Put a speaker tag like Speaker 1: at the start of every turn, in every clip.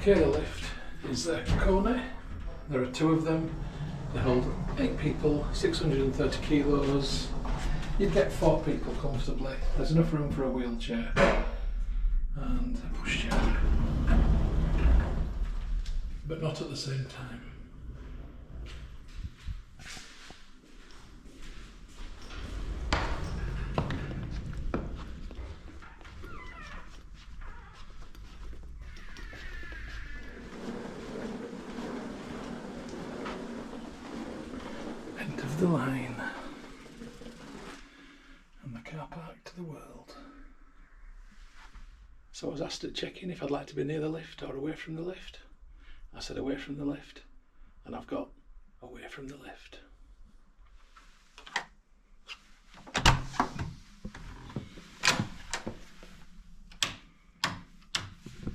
Speaker 1: Okay, the lift is Kone. There are two of them. They hold 8 people, 630 kilos. You'd get 4 people comfortably. There's enough room for a wheelchair and a pushchair, but not at the same time. End of the line. And the car park to the world. So I was asked at check-in if I'd like to be near the lift or away from the lift. I said away from the lift, and I've got away from the lift.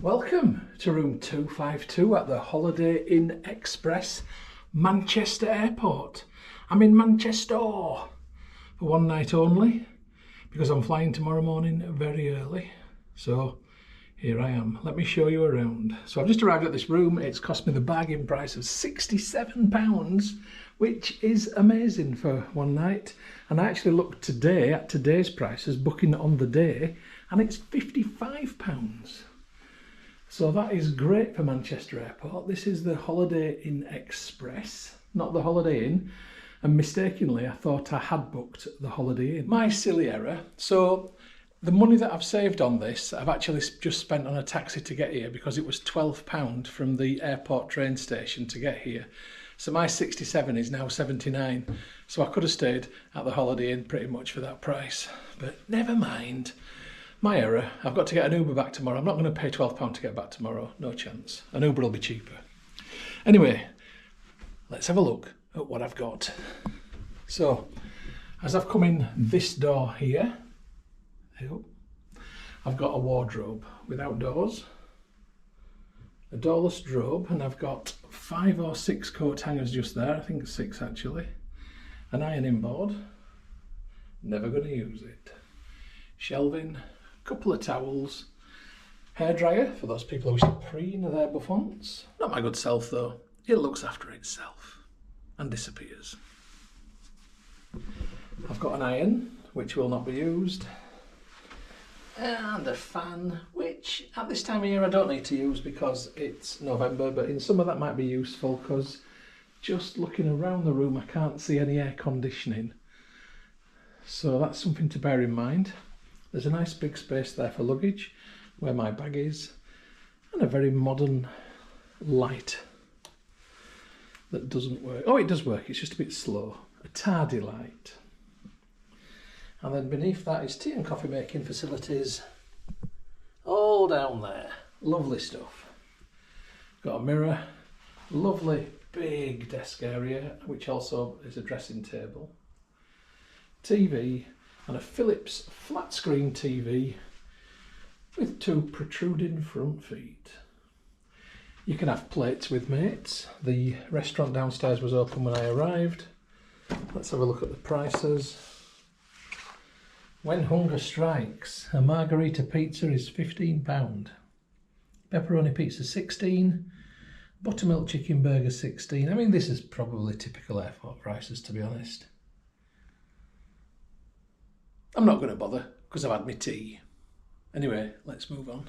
Speaker 1: Welcome to room 252 at the Holiday Inn Express, Manchester Airport. I'm in Manchester for one night only because I'm flying tomorrow morning very early. So here I am. Let me show you around. So I've just arrived at this room. It's cost me the bargain price of £67, which is amazing for one night. And I actually looked today at today's prices, booking on the day, and it's £55. So that is great for Manchester Airport. This is the Holiday Inn Express, not the Holiday Inn. And mistakenly, I thought I had booked the Holiday Inn. My silly error. So the money that I've saved on this, I've actually just spent on a taxi to get here because it was £12 from the airport train station to get here. So my 67 is now 79. So I could have stayed at the Holiday Inn pretty much for that price. But never mind. My error. I've got to get an Uber back tomorrow. I'm not going to pay £12 to get back tomorrow. No chance. An Uber will be cheaper. Anyway, let's have a look at what I've got. So, as I've come in this door here, I've got a wardrobe without doors, a doorless drobe, and I've got 5 or 6 coat hangers just there. I think 6 actually. An ironing board. Never going to use it. Shelving. Couple of towels, hairdryer for those people who wish to preen their bouffants. Not my good self though, it looks after itself and disappears. I've got an iron which will not be used, and a fan which at this time of year I don't need to use because it's November, but in summer that might be useful because just looking around the room I can't see any air conditioning, so that's something to bear in mind. There's a nice big space there for luggage, where my bag is, and a very modern light that doesn't work. Oh, it does work, it's just a bit slow. A tardy light. And then beneath that is tea and coffee making facilities, all down there. Lovely stuff. Got a mirror, lovely big desk area, which also is a dressing table. TV, and a Philips flat screen TV with 2 protruding front feet. You can have plates with mates. The restaurant downstairs was open when I arrived. Let's have a look at the prices. When hunger strikes, a margarita pizza is £15. Pepperoni pizza 16. Buttermilk chicken burger 16. I mean, this is probably typical airport prices, to be honest. I'm not going to bother because I've had my tea. Anyway, let's move on.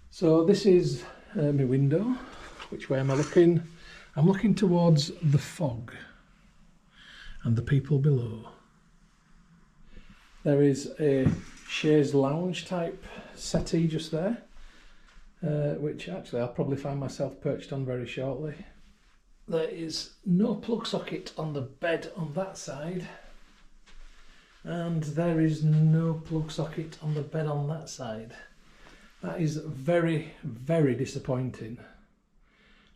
Speaker 1: So this is my window. Which way am I looking? I'm looking towards the fog and the people below. There is a chaise lounge type settee just there, which actually I'll probably find myself perched on very shortly. There is no plug socket on the bed on that side. And there is no plug socket on the bed on that side. That is very, very disappointing,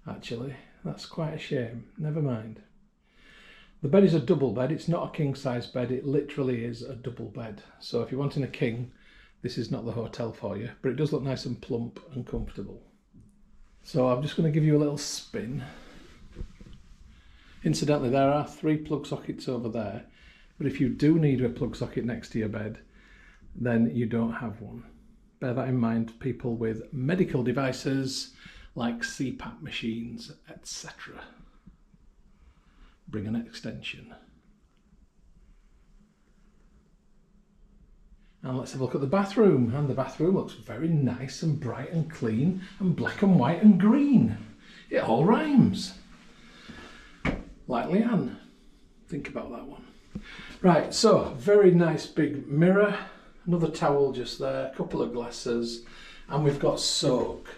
Speaker 1: actually. That's quite a shame. Never mind. The bed is a double bed. It's not a king size bed. It literally is a double bed. So if you're wanting a king, this is not the hotel for you. But it does look nice and plump and comfortable. So I'm just going to give you a little spin. Incidentally, there are 3 plug sockets over there. But if you do need a plug socket next to your bed, then you don't have one. bear that in mind, people with medical devices like CPAP machines, etc. Bring an extension. And let's have a look at the bathroom. And the bathroom looks very nice and bright and clean and black and white and green. It all rhymes. Like Leanne. Think about that one. Right, so very nice big mirror. Another towel just there, a couple of glasses. And we've got soak.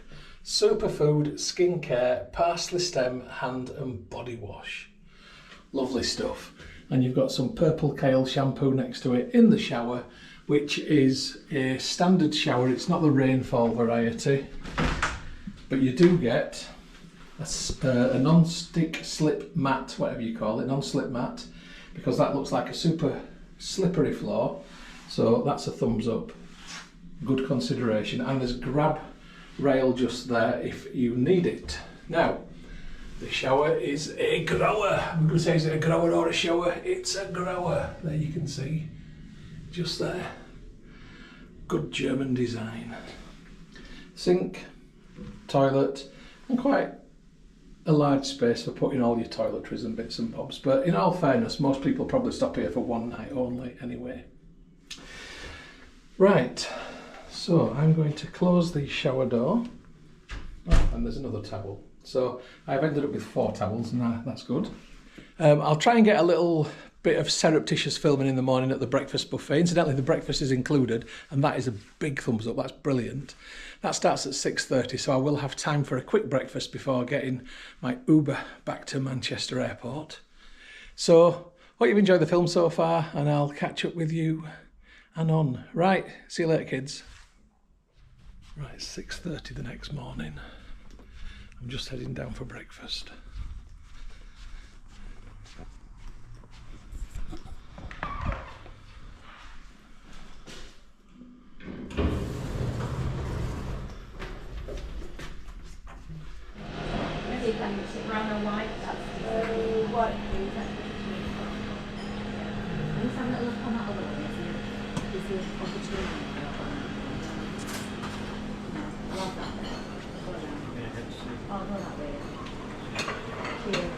Speaker 1: Superfood, skincare, parsley stem, hand and body wash. Lovely stuff. And you've got some purple kale shampoo next to it in the shower, which is a standard shower. It's not the rainfall variety, but you do get a non-stick slip mat, whatever you call it, non-slip mat, because that looks like a super slippery floor. So that's a thumbs up. Good consideration. And there's grab rail just there if you need it. Now, the shower is a grower. I'm going to say, is it a grower or a shower? It's a grower. There you can see, just there. Good German design. Sink, toilet, and quite a large space for putting all your toiletries and bits and bobs. But in all fairness, most people probably stop here for one night only anyway. Right, so I'm going to close the shower door. Oh, and there's another towel. So I've ended up with 4 towels, and that's good. I'll try and get a little bit of surreptitious filming in the morning at the breakfast buffet. Incidentally, the breakfast is included, and that is a big thumbs up. That's brilliant. That starts at 6:30, so I will have time for a quick breakfast before getting my Uber back to Manchester Airport. So, hope you've enjoyed the film so far, and I'll catch up with you anon. Right, see you later, kids. Right, 6:30 the next morning. I'm just heading down for breakfast.
Speaker 2: Brown and white, that's white. Let's have a little look on that other one. Is the opportunity? I love that. Oh, go that way. Here.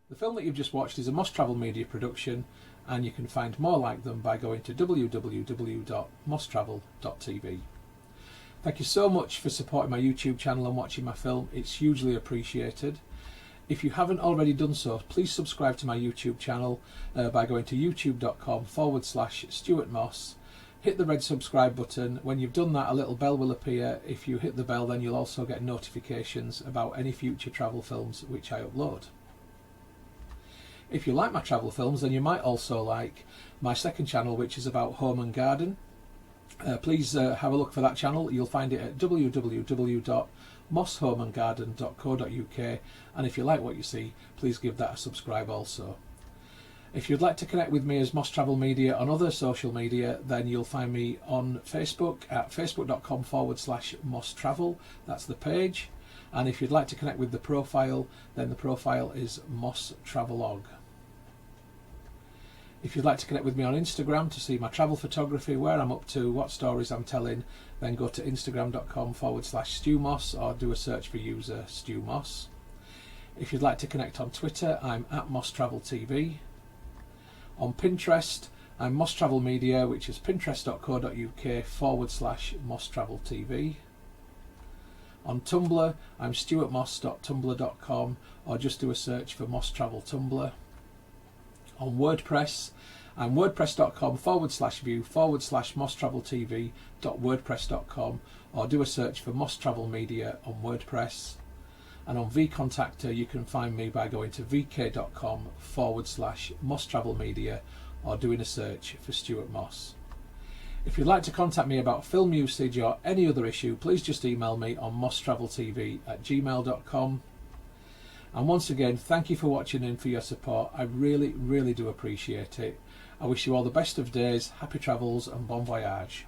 Speaker 1: The film that you've just watched is a Must Travel Media production, and you can find more like them by going to www.musttravel.tv. Thank you so much for supporting my YouTube channel and watching my film. It's hugely appreciated. If you haven't already done so, please subscribe to my YouTube channel by going to youtube.com/Stuart Moss. Hit the red subscribe button. When you've done that, a little bell will appear. If you hit the bell, then you'll also get notifications about any future travel films which I upload. If you like my travel films, then you might also like my second channel, which is about home and garden. Please have a look for that channel. You'll find it at www.mosshomeandgarden.co.uk, and if you like what you see, please give that a subscribe also. If you'd like to connect with me as Moss Travel Media on other social media, then you'll find me on Facebook at facebook.com/Moss Travel. That's the page. And if you'd like to connect with the profile, then the profile is Moss Travelog. If you'd like to connect with me on Instagram to see my travel photography, where I'm up to, what stories I'm telling, then go to instagram.com/StuMoss or do a search for user StuMoss. If you'd like to connect on Twitter, I'm at Moss Travel TV. On Pinterest, I'm Moss Travel Media, which is pinterest.co.uk/Moss Travel TV. On Tumblr, I'm stuartmoss.tumblr.com or just do a search for Moss Travel Tumblr. On WordPress, I'm wordpress.com/view/MossTravelTV.wordpress.com or do a search for Moss Travel Media on WordPress. And on vContactor, you can find me by going to vk.com/Moss Travel Media or doing a search for Stuart Moss. If you'd like to contact me about film usage or any other issue, please just email me on mosstraveltv@gmail.com. And once again, thank you for watching and for your support. I really, really do appreciate it. I wish you all the best of days, happy travels and bon voyage.